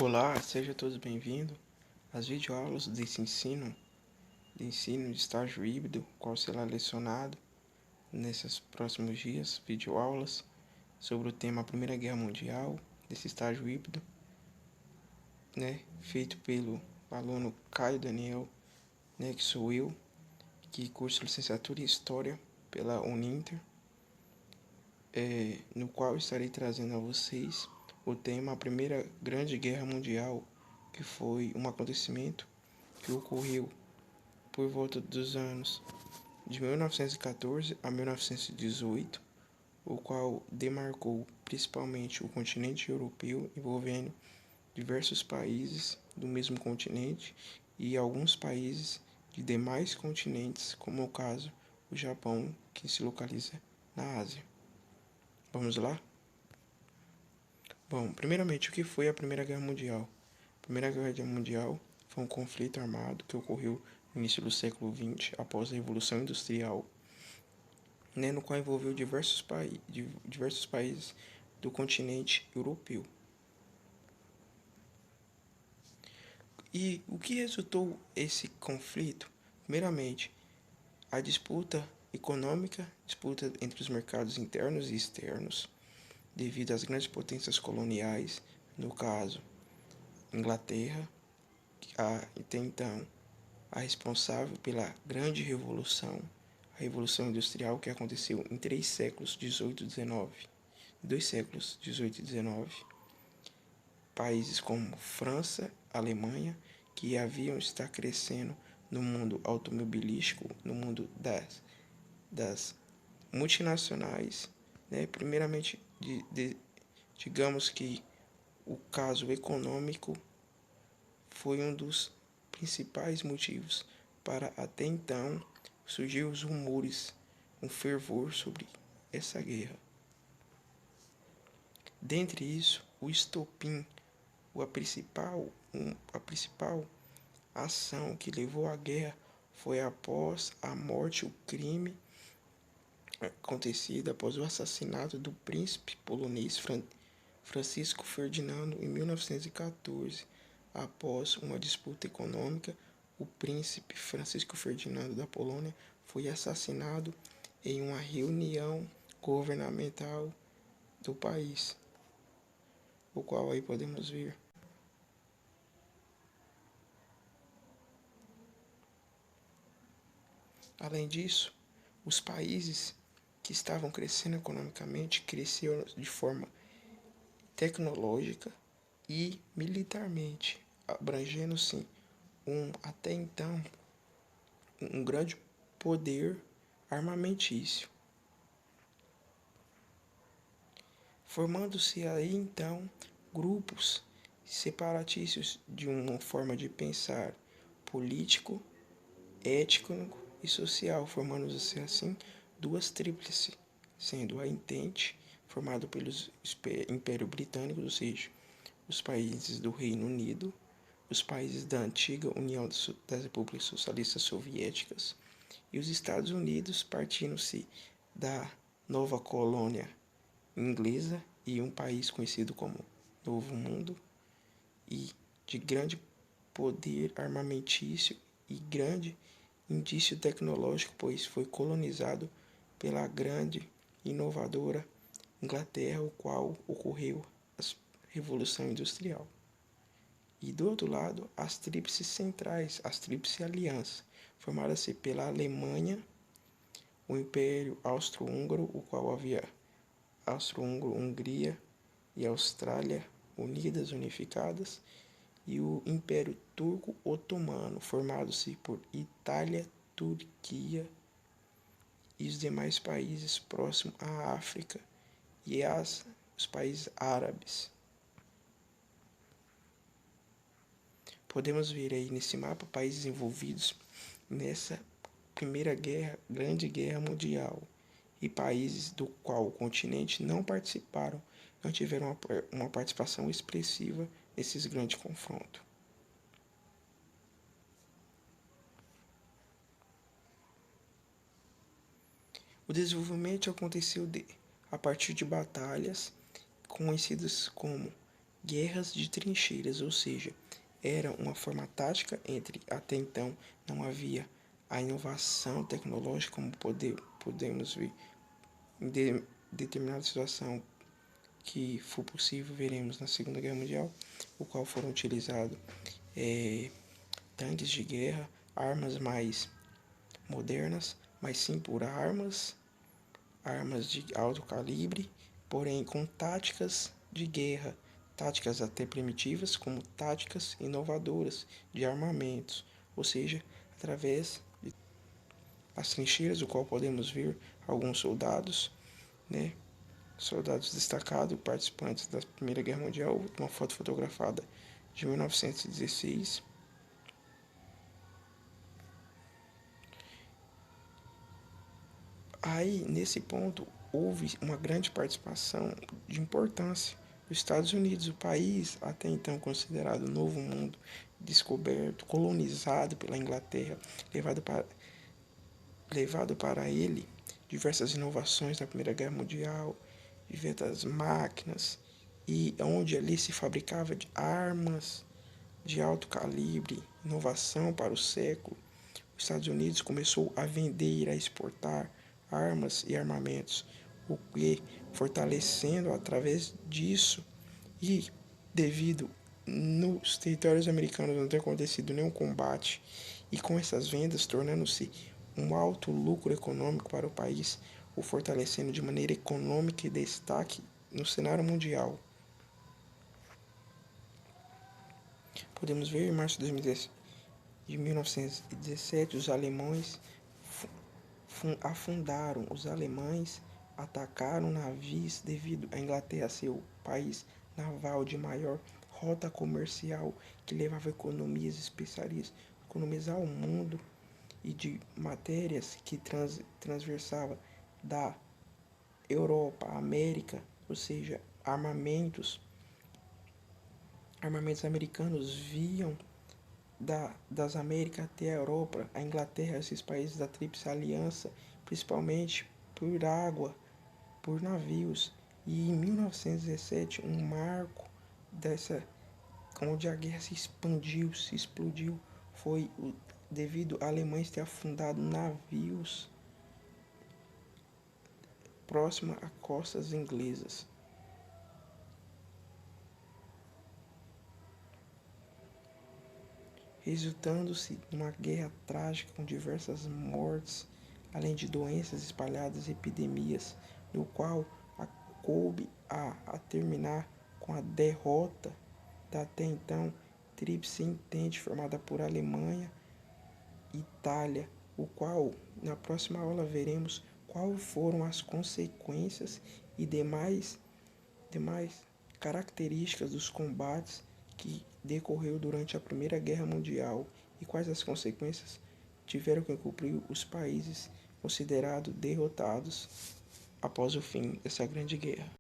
Olá, sejam todos bem-vindos às videoaulas desse ensino de estágio híbrido, qual será lecionado nesses próximos dias, videoaulas sobre o tema Primeira Guerra Mundial, desse estágio híbrido, feito pelo aluno Caio Daniel, que sou eu, que curso licenciatura em História pela Uninter, no qual estarei trazendo a vocês o tema a Primeira Grande Guerra Mundial, que foi um acontecimento que ocorreu por volta dos anos de 1914 a 1918, o qual demarcou principalmente o continente europeu, envolvendo diversos países do mesmo continente e alguns países de demais continentes, como é o caso do Japão, que se localiza na Ásia. Vamos lá? Bom, primeiramente, o que foi a Primeira Guerra Mundial? A Primeira Guerra Mundial foi um conflito armado que ocorreu no início do século XX, após a Revolução Industrial, no qual envolveu diversos países do continente europeu. E o que resultou esse conflito? Primeiramente, a disputa econômica, disputa entre os mercados internos e externos, devido às grandes potências coloniais, no caso, Inglaterra, até então a responsável pela Grande Revolução, a Revolução Industrial, que aconteceu em 3 séculos, 18 e 19, 2 séculos, 18 e 19, países como França, Alemanha, que haviam estar crescendo no mundo automobilístico, no mundo das multinacionais, primeiramente, digamos que o caso econômico foi um dos principais motivos para até então surgir os rumores, um fervor sobre essa guerra. Dentre isso, o estopim, a principal ação que levou à guerra foi após a morte, o crime acontecido após o assassinato do príncipe polonês Francisco Ferdinando em 1914. Após uma disputa econômica, o príncipe Francisco Ferdinando da Polônia foi assassinado em uma reunião governamental do país, o qual aí podemos ver. Além disso, os países que estavam crescendo economicamente cresceram de forma tecnológica e militarmente, abrangendo sim até então um grande poder armamentício, formando-se aí então grupos separatistas de uma forma de pensar político, ético e social, formando-se assim duas tríplices, sendo a Entente, formado pelos Império Britânico, ou seja, os países do Reino Unido, os países da antiga União das Repúblicas Socialistas Soviéticas e os Estados Unidos, partindo-se da nova colônia inglesa e um país conhecido como Novo Mundo, e de grande poder armamentício e grande indício tecnológico, pois foi colonizado pela grande inovadora Inglaterra, o qual ocorreu a Revolução Industrial. E do outro lado, as tríplices centrais, as tríplices alianças, formadas-se pela Alemanha, o Império Austro-Húngaro, o qual havia Austro-Húngaro, Hungria e Austrália unidas, unificadas, e o Império Turco-Otomano, formado-se por Itália, Turquia e os demais países próximos à África e os países árabes. Podemos ver aí nesse mapa países envolvidos nessa Primeira Grande Guerra Mundial e países do qual o continente não participaram, não tiveram uma participação expressiva nesses grandes confrontos. O desenvolvimento aconteceu a partir de batalhas conhecidas como guerras de trincheiras, ou seja, era uma forma tática entre até então não havia a inovação tecnológica como podemos ver em determinada situação que for possível, veremos na Segunda Guerra Mundial, o qual foram utilizados tanques de guerra, armas mais modernas, mas sim por armas de alto calibre, porém com táticas de guerra, táticas até primitivas, como táticas inovadoras de armamentos, ou seja, através das trincheiras, o qual podemos ver alguns soldados, né, soldados destacados, participantes da Primeira Guerra Mundial, uma foto fotografada de 1916. Aí, nesse ponto, houve uma grande participação de importância dos Estados Unidos, o país até então considerado Novo Mundo, descoberto, colonizado pela Inglaterra, levado para ele diversas inovações na Primeira Guerra Mundial, diversas máquinas, e onde ali se fabricava armas de alto calibre, inovação para o século. Os Estados Unidos começou a vender, a exportar armas e armamentos, o que fortalecendo através disso e devido nos territórios americanos não ter acontecido nenhum combate e com essas vendas tornando-se um alto lucro econômico para o país, o fortalecendo de maneira econômica e destaque no cenário mundial. Podemos ver em março de 1917 os alemães afundaram, os alemães atacaram navios devido à Inglaterra ser o país naval de maior rota comercial que levava economias e especiarias, economias ao mundo e de matérias que transversava da Europa à América, ou seja, armamentos americanos viam das Américas até a Europa, a Inglaterra, esses países da Tríplice Aliança, principalmente por água, por navios. E em 1917, um marco dessa, onde a guerra se expandiu, se explodiu, foi devido a alemães ter afundado navios próximo a costas inglesas. Resultando-se numa guerra trágica com diversas mortes, além de doenças espalhadas e epidemias, no qual coube a terminar com a derrota da até então Tríplice Entente formada por Alemanha e Itália, o qual na próxima aula veremos quais foram as consequências e demais características dos combates que decorreu durante a Primeira Guerra Mundial e quais as consequências tiveram que cumprir os países considerados derrotados após o fim dessa grande guerra.